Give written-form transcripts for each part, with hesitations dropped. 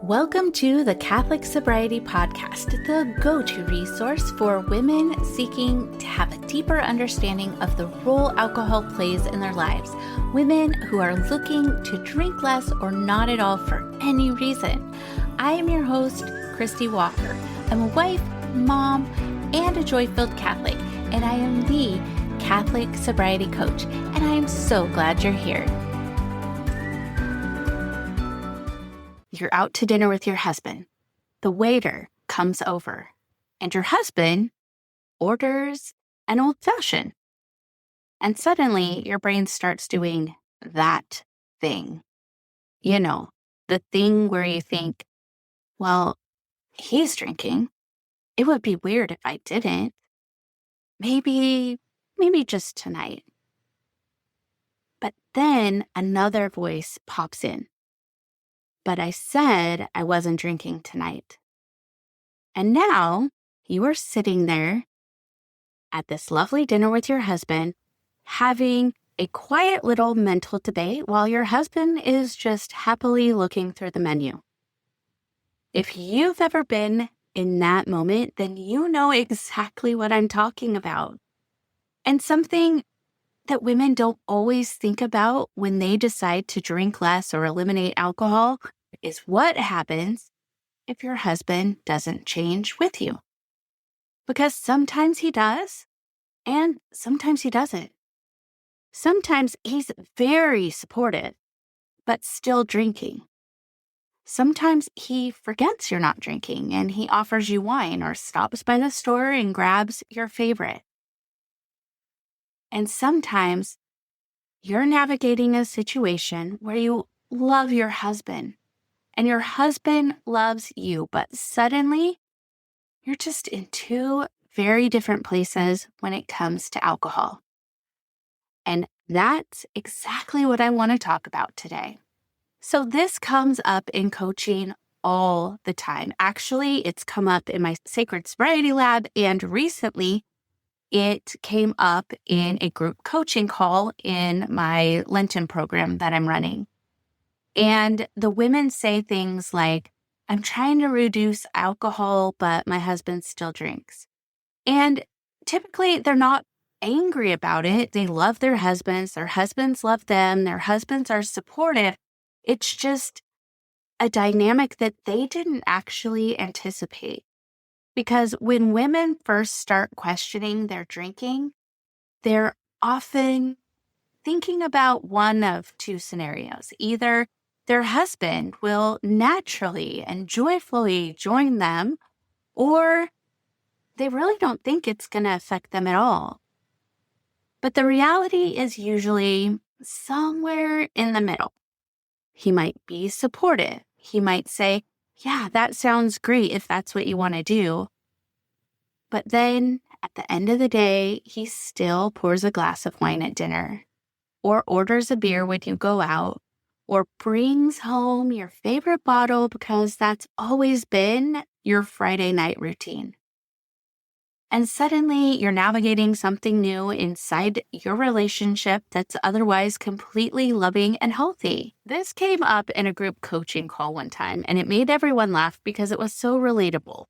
Welcome to the Catholic Sobriety Podcast, the go-to resource for women seeking to have a deeper understanding of the role alcohol plays in their lives. Women who are looking to drink less or not at all for any reason. I am your host, Christie Walker. I'm a wife, mom, and a joy-filled Catholic, and I am the Catholic Sobriety Coach, and I am so glad you're here. You're out to dinner with your husband. The waiter comes over, and your husband orders an old-fashioned. And suddenly, your brain starts doing that thing. You know, the thing where you think, well, he's drinking. It would be weird if I didn't. Maybe just tonight. But then another voice pops in. But I said I wasn't drinking tonight. And now you are sitting there at this lovely dinner with your husband, having a quiet little mental debate while your husband is just happily looking through the menu. If you've ever been in that moment, then you know exactly what I'm talking about. And something that women don't always think about when they decide to drink less or eliminate alcohol is what happens if your husband doesn't change with you. Because sometimes he does, and sometimes he doesn't. Sometimes he's very supportive, but still drinking. Sometimes he forgets you're not drinking, and he offers you wine or stops by the store and grabs your favorite. And sometimes you're navigating a situation where you love your husband, and your husband loves you, but suddenly you're just in two very different places when it comes to alcohol. And that's exactly what I want to talk about today. So this comes up in coaching all the time. Actually, it's come up in my Sacred Sobriety Lab, and recently it came up in a group coaching call in my Lenten program that I'm running. And the women say things like, I'm trying to reduce alcohol, but my husband still drinks. And typically they're not angry about it. They love their husbands love them, their husbands are supportive. It's just a dynamic that they didn't actually anticipate. Because when women first start questioning their drinking, they're often thinking about one of two scenarios. Either their husband will naturally and joyfully join them, or they really don't think it's going to affect them at all. But the reality is usually somewhere in the middle. He might be supportive. He might say, yeah, that sounds great if that's what you want to do. But then at the end of the day, he still pours a glass of wine at dinner, or orders a beer when you go out, or brings home your favorite bottle because that's always been your Friday night routine. And suddenly you're navigating something new inside your relationship that's otherwise completely loving and healthy. This came up in a group coaching call one time, and it made everyone laugh because it was so relatable.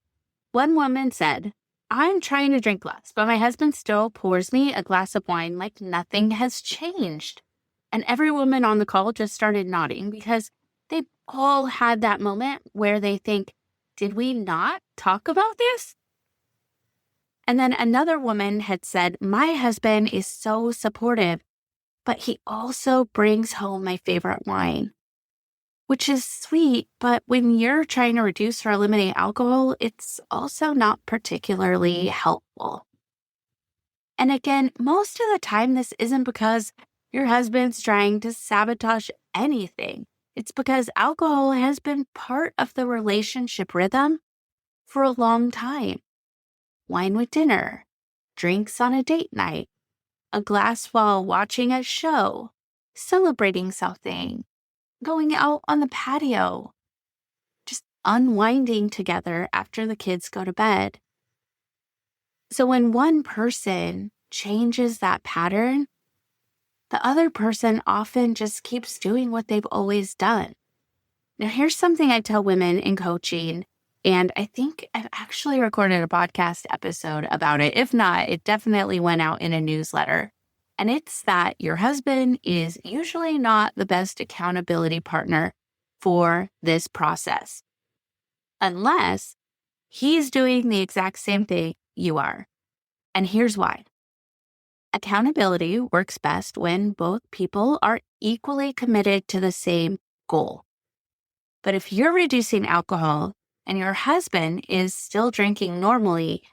One woman said, I'm trying to drink less, but my husband still pours me a glass of wine like nothing has changed. And every woman on the call just started nodding because they've all had that moment where they think, did we not talk about this? And then another woman had said, my husband is so supportive, but he also brings home my favorite wine, which is sweet. But when you're trying to reduce or eliminate alcohol, it's also not particularly helpful. And again, most of the time, this isn't because your husband's trying to sabotage anything. It's because alcohol has been part of the relationship rhythm for a long time. Wine with dinner, drinks on a date night, a glass while watching a show, celebrating something, going out on the patio, just unwinding together after the kids go to bed. So when one person changes that pattern, the other person often just keeps doing what they've always done. Now, here's something I tell women in coaching, and I think I've actually recorded a podcast episode about it. If not, it definitely went out in a newsletter. And it's that your husband is usually not the best accountability partner for this process, unless he's doing the exact same thing you are. And here's why. Accountability works best when both people are equally committed to the same goal. But if you're reducing alcohol and your husband is still drinking normally,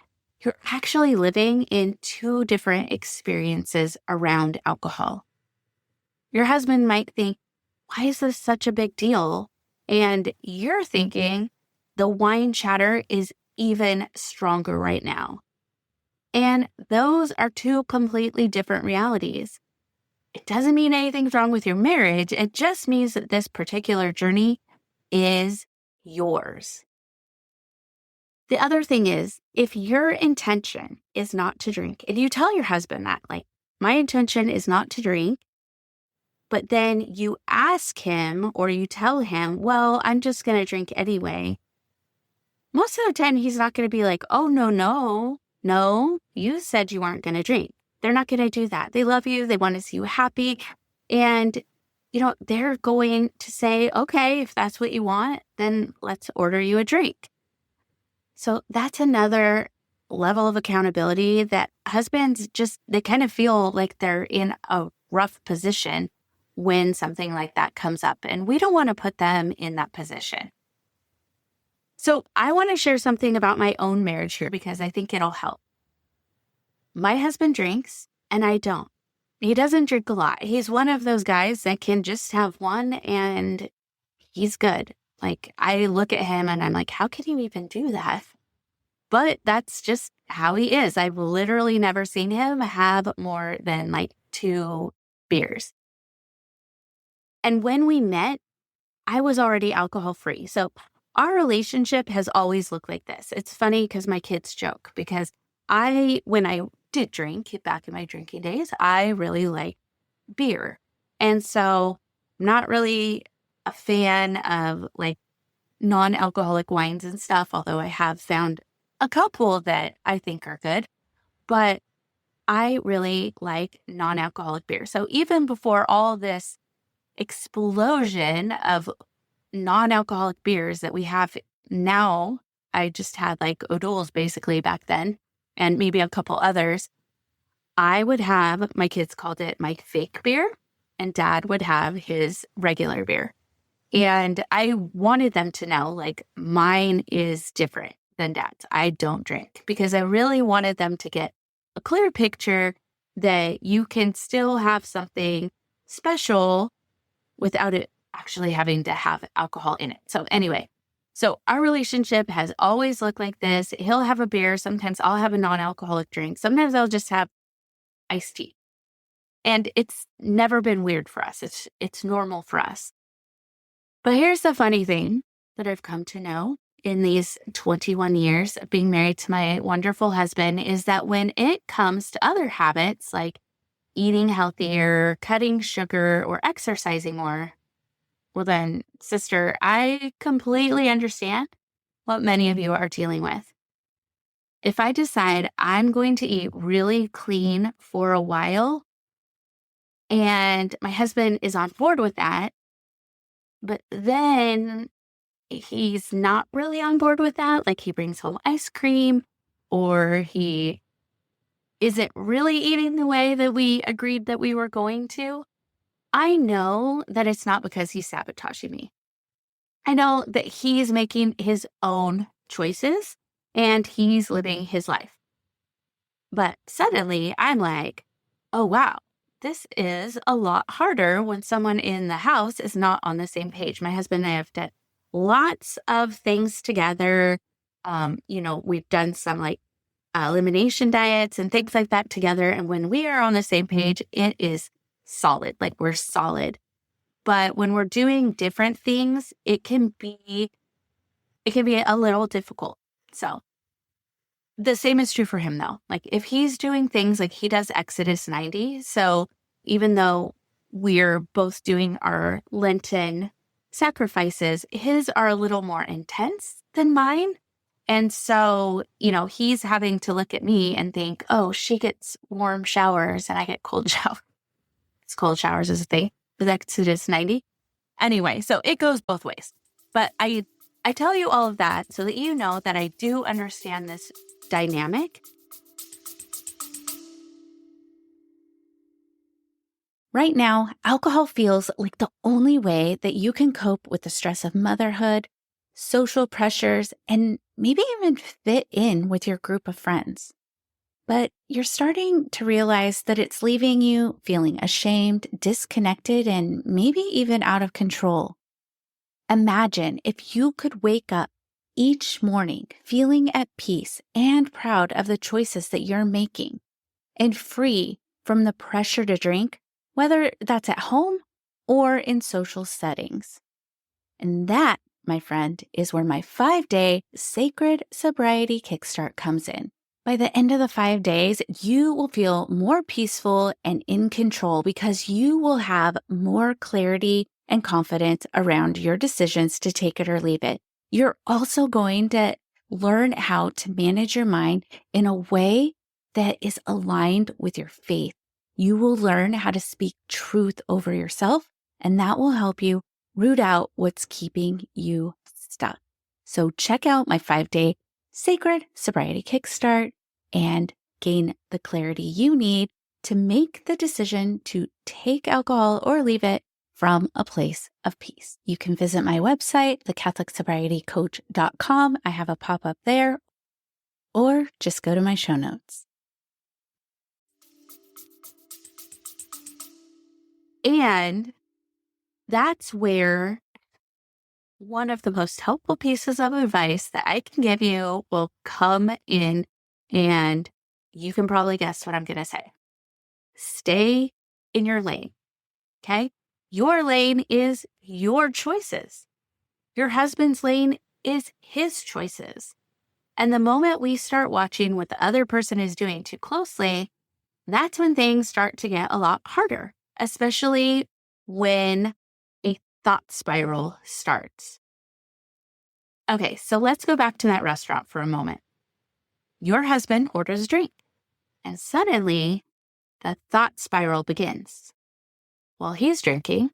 you're actually living in two different experiences around alcohol. Your husband might think, why is this such a big deal? And you're thinking, the wine chatter is even stronger right now. And those are two completely different realities. It doesn't mean anything's wrong with your marriage. It just means that this particular journey is yours. The other thing is, if your intention is not to drink, and you tell your husband that, like, my intention is not to drink, but then you ask him or you tell him, well, I'm just going to drink anyway. Most of the time, he's not going to be like, oh, no, you said you weren't going to drink. They're not going to do that. They love you. They want to see you happy. And, they're going to say, okay, if that's what you want, then let's order you a drink. So that's another level of accountability that husbands they kind of feel like they're in a rough position when something like that comes up. And we don't want to put them in that position. So I want to share something about my own marriage here because I think it'll help. My husband drinks and I don't. He doesn't drink a lot. He's one of those guys that can just have one and he's good. Like, I look at him and I'm like, how can you even do that? But that's just how he is. I've literally never seen him have more than like 2 beers. And when we met, I was already alcohol free. So our relationship has always looked like this. It's funny because my kids joke because when I did drink back in my drinking days, I really liked beer. And so I'm not really a fan of like non-alcoholic wines and stuff, although I have found a couple that I think are good, but I really like non-alcoholic beer. So even before all this explosion of non-alcoholic beers that we have now, I just had like O'Doul's basically back then, and maybe a couple others. I would have, my kids called it my fake beer, and Dad would have his regular beer. And I wanted them to know, like, mine is different than Dad's. I don't drink because I really wanted them to get a clear picture that you can still have something special without it actually having to have alcohol in it. So anyway, so our relationship has always looked like this. He'll have a beer. Sometimes I'll have a non-alcoholic drink. Sometimes I'll just have iced tea. And it's never been weird for us. It's normal for us. But here's the funny thing that I've come to know in these 21 years of being married to my wonderful husband is that when it comes to other habits like eating healthier, cutting sugar, or exercising more, well then, sister, I completely understand what many of you are dealing with. If I decide I'm going to eat really clean for a while, and my husband is on board with that, but then he's not really on board with that, like he brings home ice cream, or he isn't really eating the way that we agreed that we were going to, I know that it's not because he's sabotaging me. I know that he's making his own choices and he's living his life. But suddenly I'm like, oh, wow, this is a lot harder when someone in the house is not on the same page. My husband and I have done lots of things together. We've done some like elimination diets and things like that together. And when we are on the same page, it is solid, like we're solid. But when we're doing different things, it can be a little difficult. So the same is true for him though. Like if he's doing things like he does Exodus 90. So even though we're both doing our Lenten sacrifices. His are a little more intense than mine. And so, he's having to look at me and think, oh, she gets warm showers and I get cold showers. It's cold showers is a thing. But Exodus 90. Anyway, so it goes both ways. But I tell you all of that so that you know that I do understand this dynamic. Right now, alcohol feels like the only way that you can cope with the stress of motherhood, social pressures, and maybe even fit in with your group of friends. But you're starting to realize that it's leaving you feeling ashamed, disconnected, and maybe even out of control. Imagine if you could wake up each morning feeling at peace and proud of the choices that you're making and free from the pressure to drink, whether that's at home or in social settings. And that, my friend, is where my 5-day Sacred Sobriety Kickstart comes in. By the end of the 5 days, you will feel more peaceful and in control because you will have more clarity and confidence around your decisions to take it or leave it. You're also going to learn how to manage your mind in a way that is aligned with your faith. You will learn how to speak truth over yourself, and that will help you root out what's keeping you stuck. So check out my 5-day Sacred Sobriety Kickstart and gain the clarity you need to make the decision to take alcohol or leave it from a place of peace. You can visit my website, thecatholicsobrietycoach.com. I have a pop-up there, or just go to my show notes. And that's where one of the most helpful pieces of advice that I can give you will come in, and you can probably guess what I'm going to say. Stay in your lane, okay? Your lane is your choices. Your husband's lane is his choices. And the moment we start watching what the other person is doing too closely, that's when things start to get a lot harder, especially when a thought spiral starts. Okay, so let's go back to that restaurant for a moment. Your husband orders a drink, and suddenly the thought spiral begins. Well, he's drinking.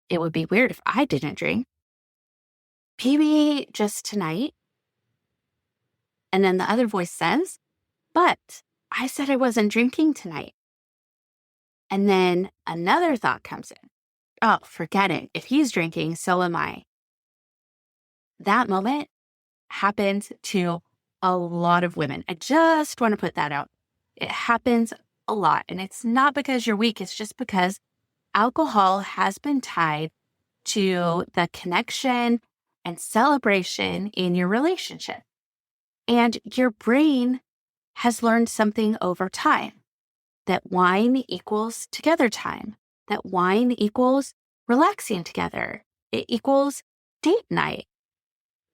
It would be weird if I didn't drink. Maybe just tonight. And then the other voice says, but I said I wasn't drinking tonight. And then another thought comes in. Oh, forget it. If he's drinking, so am I. That moment happens to a lot of women. I just want to put that out. It happens a lot. And it's not because you're weak. It's just because alcohol has been tied to the connection and celebration in your relationship. And your brain has learned something over time, that wine equals together time, that wine equals relaxing together. It equals date night.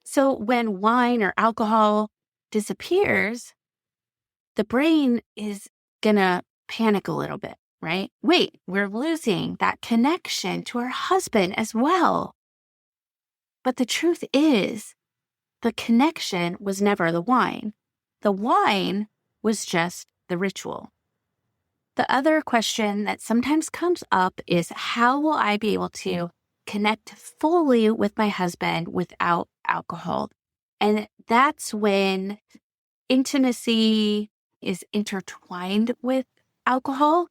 So when wine or alcohol disappears, the brain is going to panic a little bit, right? Wait, we're losing that connection to our husband as well. But the truth is, the connection was never the wine. The wine was just the ritual. The other question that sometimes comes up is, how will I be able to connect fully with my husband without alcohol? And that's when intimacy is intertwined with alcohol.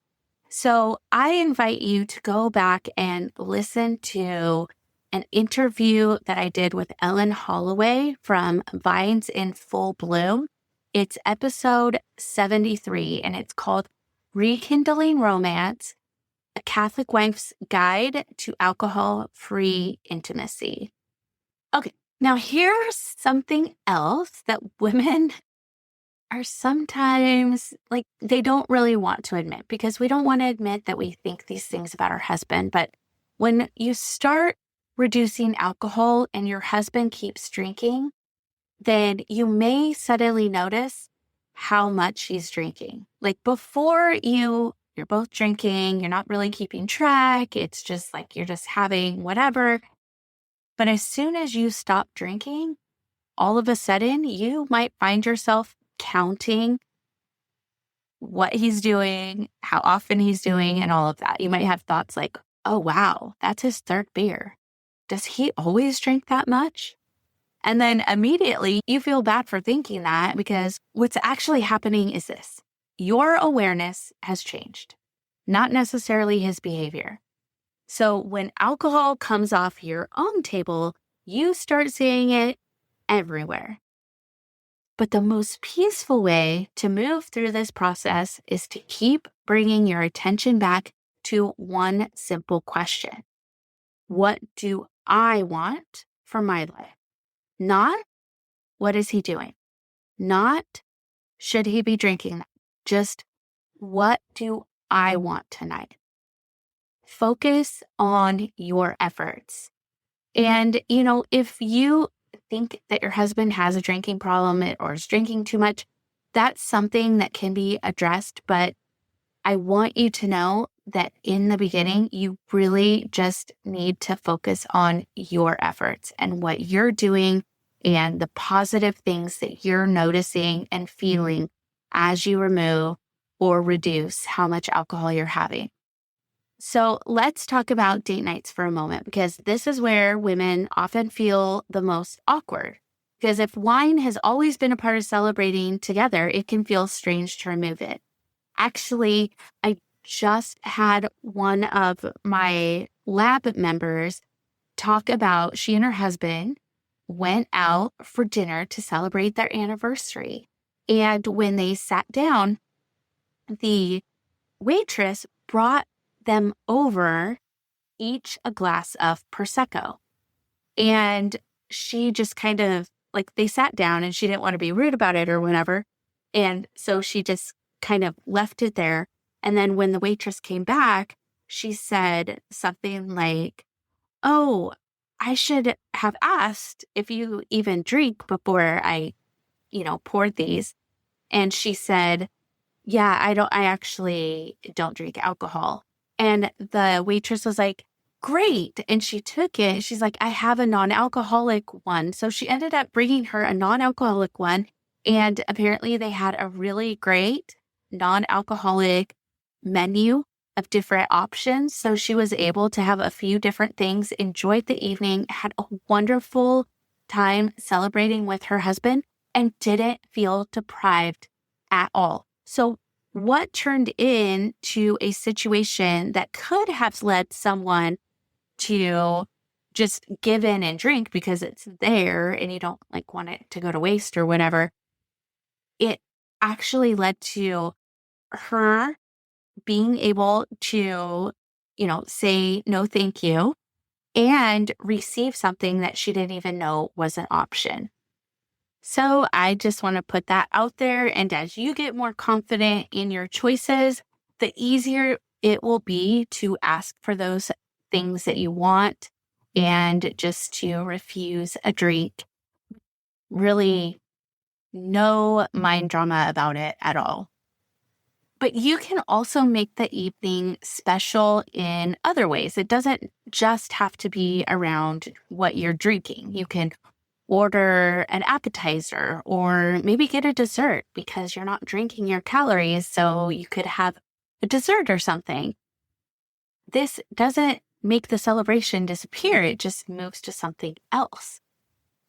So I invite you to go back and listen to an interview that I did with Ellen Holloway from Vines in Full Bloom. It's episode 73, and it's called Rekindling Romance, a Catholic Wife's Guide to Alcohol-Free Intimacy. Okay, now here's something else that women are sometimes they don't really want to admit, because we don't want to admit that we think these things about our husband. But when you start reducing alcohol and your husband keeps drinking, then you may suddenly notice how much he's drinking. Like before, you're both drinking, you're not really keeping track. It's just like you're just having whatever. But as soon as you stop drinking, all of a sudden you might find yourself counting what he's doing, how often he's doing, and all of that. You might have thoughts like, oh, wow, that's his third beer. Does he always drink that much? And then immediately you feel bad for thinking that, because what's actually happening is this: your awareness has changed, not necessarily his behavior. So when alcohol comes off your own table, you start seeing it everywhere. But the most peaceful way to move through this process is to keep bringing your attention back to one simple question. What do I want for my life? Not what is he doing? Not should he be drinking that? Just what do I want tonight? Focus on your efforts. And, if you think that your husband has a drinking problem or is drinking too much, that's something that can be addressed. But I want you to know that in the beginning, you really just need to focus on your efforts and what you're doing and the positive things that you're noticing and feeling as you remove or reduce how much alcohol you're having. So let's talk about date nights for a moment, because this is where women often feel the most awkward. Because if wine has always been a part of celebrating together, it can feel strange to remove it. Actually, I just had one of my lab members talk about she and her husband went out for dinner to celebrate their anniversary. And when they sat down, the waitress brought them over each a glass of Prosecco. And she just kind of, like, they sat down and she didn't want to be rude about it or whatever. And so she just kind of left it there. And then when the waitress came back, she said something like, oh, I should have asked if you even drink before I, poured these. And she said, yeah, I actually don't drink alcohol. And the waitress was like, great. And she took it. She's like, I have a non-alcoholic one. So she ended up bringing her a non-alcoholic one. And apparently they had a really great non-alcoholic menu of different options. So she was able to have a few different things, enjoyed the evening, had a wonderful time celebrating with her husband, and didn't feel deprived at all. So what turned into a situation that could have led someone to just give in and drink because it's there and you don't want it to go to waste or whatever, it actually led to her being able to, say no, thank you, and receive something that she didn't even know was an option. So I just want to put that out there. And as you get more confident in your choices, the easier it will be to ask for those things that you want and just to refuse a drink. Really no mind drama about it at all. But you can also make the evening special in other ways. It doesn't just have to be around what you're drinking. You can order an appetizer or maybe get a dessert because you're not drinking your calories. So you could have a dessert or something. This doesn't make the celebration disappear. It just moves to something else.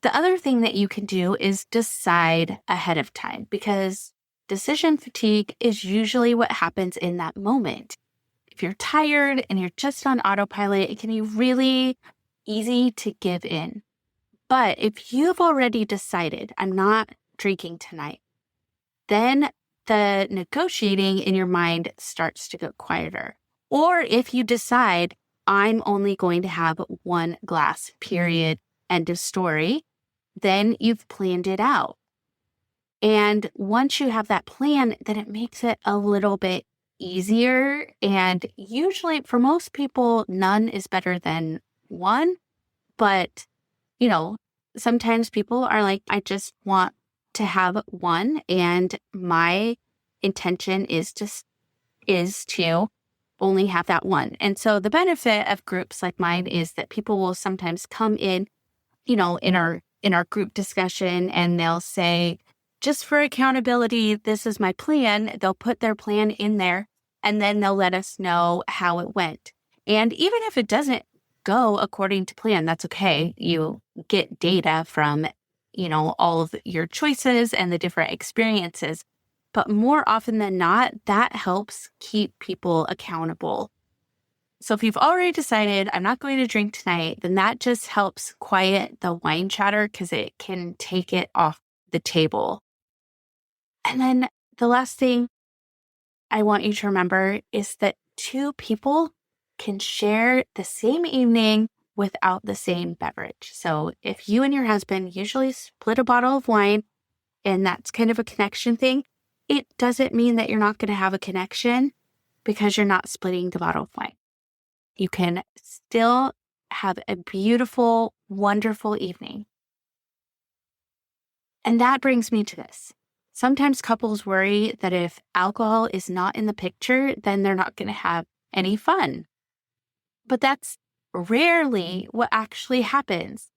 The other thing that you can do is decide ahead of time, because decision fatigue is usually what happens in that moment. If you're tired and you're just on autopilot, it can be really easy to give in. But if you've already decided, I'm not drinking tonight, then the negotiating in your mind starts to get quieter. Or if you decide, I'm only going to have one glass, period, end of story, then you've planned it out. And once you have that plan, then it makes it a little bit easier. And usually for most people, none is better than one. But, sometimes people are like, I just want to have one. And my intention is to only have that one. And so the benefit of groups like mine is that people will sometimes come in in our group discussion, and they'll say, just for accountability, this is my plan. They'll put their plan in there, and then they'll let us know how it went. And even if it doesn't go according to plan, that's okay. You get data from, all of your choices and the different experiences. But more often than not, that helps keep people accountable. So if you've already decided I'm not going to drink tonight, then that just helps quiet the wine chatter because it can take it off the table. And then the last thing I want you to remember is that two people can share the same evening without the same beverage. So if you and your husband usually split a bottle of wine, and that's kind of a connection thing, it doesn't mean that you're not going to have a connection because you're not splitting the bottle of wine. You can still have a beautiful, wonderful evening. And that brings me to this. Sometimes couples worry that if alcohol is not in the picture, then they're not going to have any fun. But that's rarely what actually happens.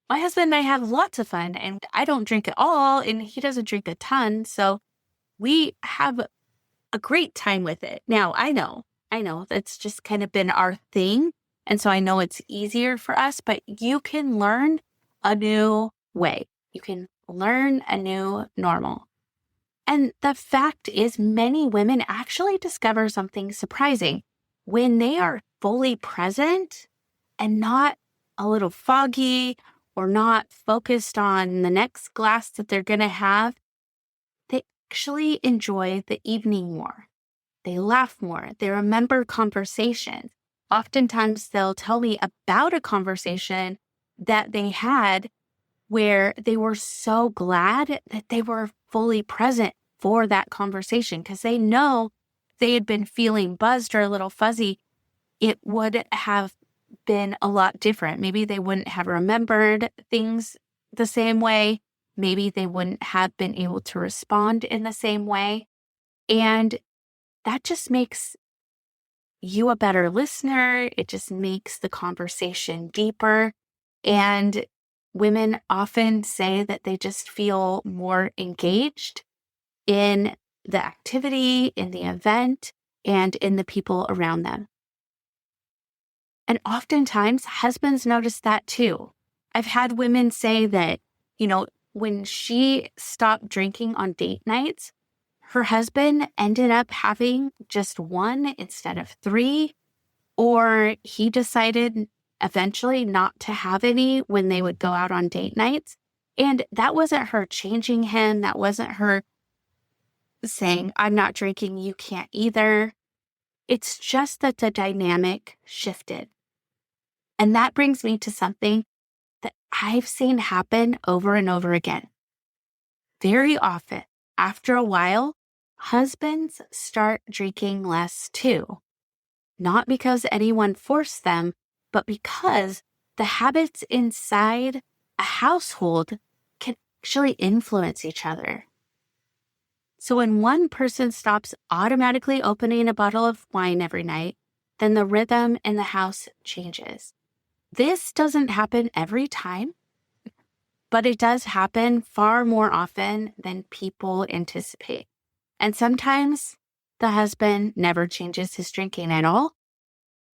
My husband and I have lots of fun, and I don't drink at all, and he doesn't drink a ton. So we have a great time with it. Now, I know that's just kind of been our thing. And so I know it's easier for us, but you can learn a new way. You can learn a new normal. And the fact is, many women actually discover something surprising when they are fully present and not a little foggy or not focused on the next glass that they're going to have. They actually enjoy the evening more. They laugh more. They remember conversations. Oftentimes, they'll tell me about a conversation that they had where they were so glad that they were fully present for that conversation because they know if they had been feeling buzzed or a little fuzzy, it would have been a lot different. Maybe they wouldn't have remembered things the same way. Maybe they wouldn't have been able to respond in the same way. And that just makes you a better listener. It just makes the conversation deeper. And women often say that they just feel more engaged in the activity, in the event, and in the people around them. And oftentimes, husbands notice that too. I've had women say that, when she stopped drinking on date nights, her husband ended up having just one instead of three, or he decided eventually not to have any when they would go out on date nights. And that wasn't her changing him. That wasn't her saying, I'm not drinking, you can't either. It's just that the dynamic shifted. And that brings me to something that I've seen happen over and over again. Very often, after a while, husbands start drinking less too. Not because anyone forced them, but because the habits inside a household can actually influence each other. So when one person stops automatically opening a bottle of wine every night, then the rhythm in the house changes. This doesn't happen every time, but it does happen far more often than people anticipate. And sometimes the husband never changes his drinking at all,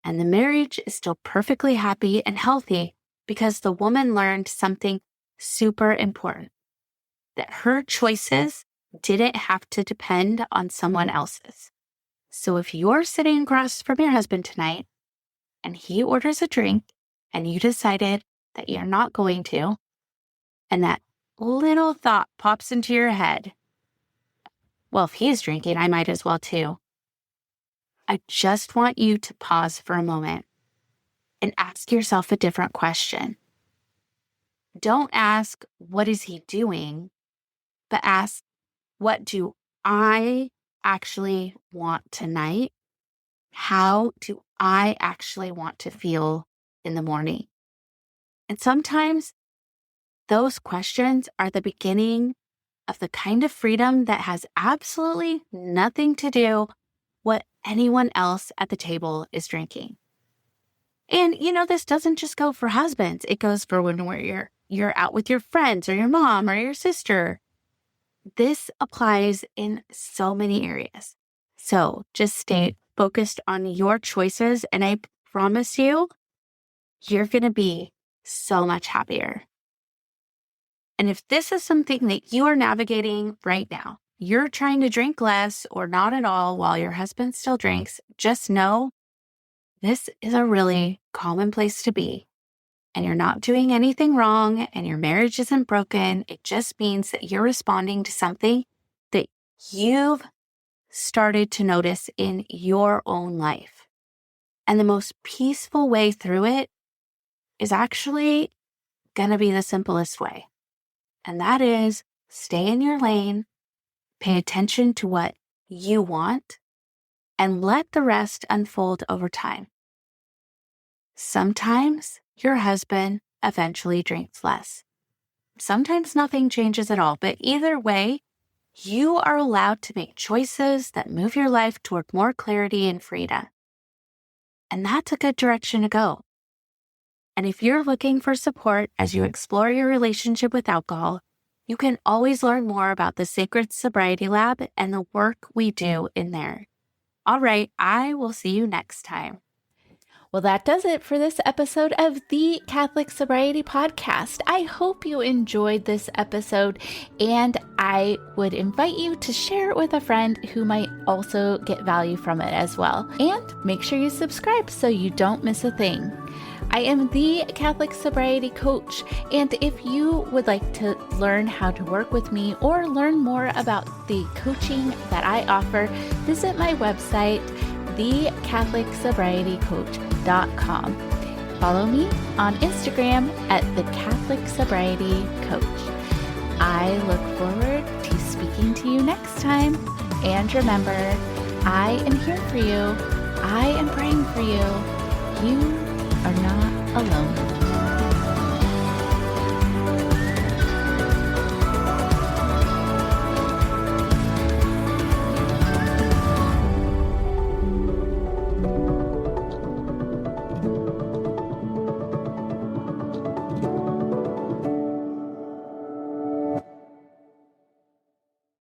and the marriage is still perfectly happy and healthy because the woman learned something super important, that her choices didn't have to depend on someone else's. So if you're sitting across from your husband tonight and he orders a drink and you decided that you're not going to, and that little thought pops into your head, well, if he's drinking, I might as well too. I just want you to pause for a moment and ask yourself a different question. Don't ask, what is he doing? But ask, what do I actually want tonight? How do I actually want to feel in the morning? And sometimes those questions are the beginning of the kind of freedom that has absolutely nothing to do what anyone else at the table is drinking. And, this doesn't just go for husbands. It goes for when we're you're out with your friends or your mom or your sister. This applies in so many areas. So just stay focused on your choices, and I promise you, you're going to be so much happier. And if this is something that you are navigating right now, you're trying to drink less or not at all while your husband still drinks, just know this is a really common place to be. And you're not doing anything wrong and your marriage isn't broken. It just means that you're responding to something that you've started to notice in your own life. And the most peaceful way through it is actually going to be the simplest way. And that is stay in your lane, pay attention to what you want, and let the rest unfold over time. Sometimes your husband eventually drinks less. Sometimes nothing changes at all, but either way, you are allowed to make choices that move your life toward more clarity and freedom. And that's a good direction to go. And if you're looking for support as you explore your relationship with alcohol, you can always learn more about the Sacred Sobriety Lab and the work we do in there. All right, I will see you next time. Well, that does it for this episode of the Catholic Sobriety Podcast. I hope you enjoyed this episode, and I would invite you to share it with a friend who might also get value from it as well. And make sure you subscribe so you don't miss a thing. I am the Catholic Sobriety Coach, and if you would like to learn how to work with me or learn more about the coaching that I offer, visit my website, thecatholicsobrietycoach.com. Follow me on Instagram at the Catholic Sobriety Coach. I look forward to speaking to you next time. And remember, I am here for you. I am praying for you. You are not alone.